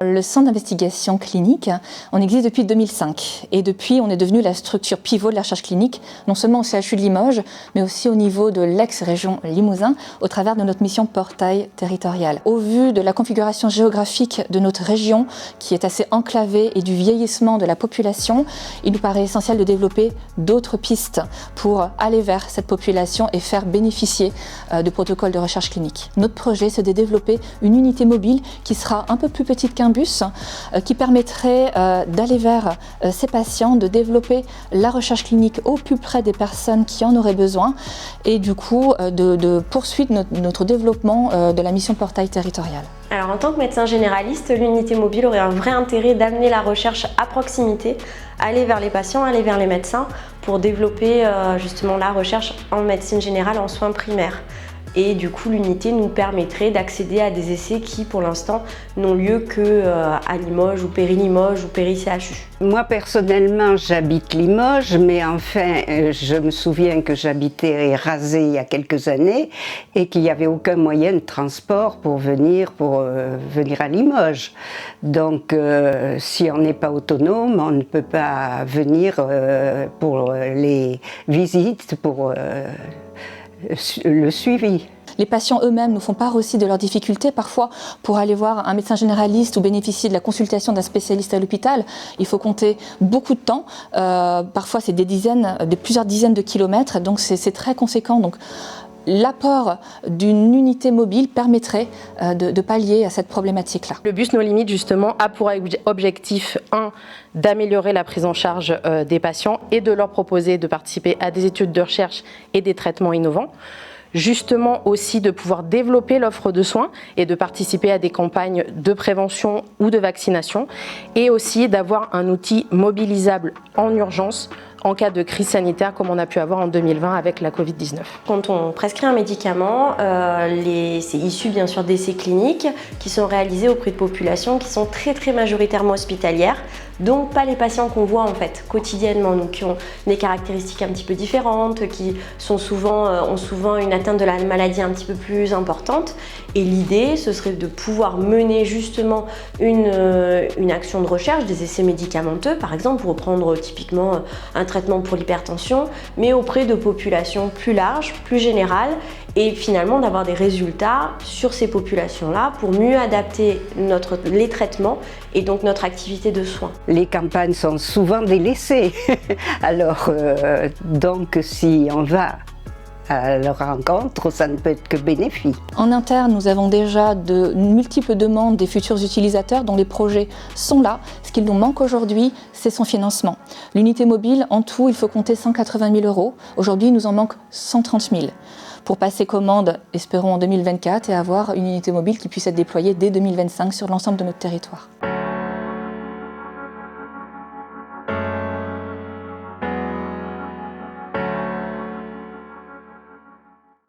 Le centre d'investigation clinique, on existe depuis 2005 et depuis on est devenu la structure pivot de la recherche clinique, non seulement au CHU de Limoges, mais aussi au niveau de l'ex-région Limousin, au travers de notre mission portail territorial. Au vu de la configuration géographique de notre région, qui est assez enclavée, et du vieillissement de la population, il nous paraît essentiel de développer d'autres pistes pour aller vers cette population et faire bénéficier de protocoles de recherche clinique. Notre projet, c'est de développer une unité mobile qui sera un peu plus petite qu'un bus, qui permettrait d'aller vers ces patients, de développer la recherche clinique au plus près des personnes qui en auraient besoin et du coup de poursuivre notre développement de la mission portail territorial. Alors en tant que médecin généraliste, l'unité mobile aurait un vrai intérêt d'amener la recherche à proximité, aller vers les patients, aller vers les médecins pour développer justement la recherche en médecine générale en soins primaires. Et du coup, l'unité nous permettrait d'accéder à des essais qui, pour l'instant, n'ont lieu qu'à Limoges ou Péri-Limoges ou Péri-CHU. Moi, personnellement, j'habite Limoges, mais enfin, je me souviens que j'habitais rasé il y a quelques années et qu'il n'y avait aucun moyen de transport pour venir à Limoges. Donc, si on n'est pas autonome, on ne peut pas venir pour les visites, pour le suivi. Les patients eux-mêmes nous font part aussi de leurs difficultés. Parfois, pour aller voir un médecin généraliste ou bénéficier de la consultation d'un spécialiste à l'hôpital, il faut compter beaucoup de temps. Parfois, c'est plusieurs dizaines de kilomètres, donc c'est très conséquent. Donc, l'apport d'une unité mobile permettrait de pallier à cette problématique-là. Le bus No Limites, justement, a pour objectif, d'améliorer la prise en charge des patients et de leur proposer de participer à des études de recherche et des traitements innovants. Justement aussi de pouvoir développer l'offre de soins et de participer à des campagnes de prévention ou de vaccination et aussi d'avoir un outil mobilisable en urgence en cas de crise sanitaire comme on a pu avoir en 2020 avec la Covid-19. Quand on prescrit un médicament, c'est issu bien sûr d'essais cliniques qui sont réalisés auprès de populations qui sont très majoritairement hospitalières, donc pas les patients qu'on voit en fait quotidiennement, donc qui ont des caractéristiques un petit peu différentes, qui sont ont souvent une atteinte de la maladie un petit peu plus importante. Et l'idée, ce serait de pouvoir mener justement une action de recherche, des essais médicamenteux, par exemple, pour reprendre typiquement un traitement pour l'hypertension, mais auprès de populations plus larges, plus générales, et finalement d'avoir des résultats sur ces populations-là pour mieux adapter les traitements et donc notre activité de soins. Les campagnes sont souvent délaissées, alors donc si on va à leur rencontre, ça ne peut être que bénéfique. En interne, nous avons déjà de multiples demandes des futurs utilisateurs dont les projets sont là. Ce qu'il nous manque aujourd'hui, c'est son financement. L'unité mobile, en tout, il faut compter 180 000 €. Aujourd'hui, il nous en manque 130 000 pour passer commande, espérons en 2024, et avoir une unité mobile qui puisse être déployée dès 2025 sur l'ensemble de notre territoire.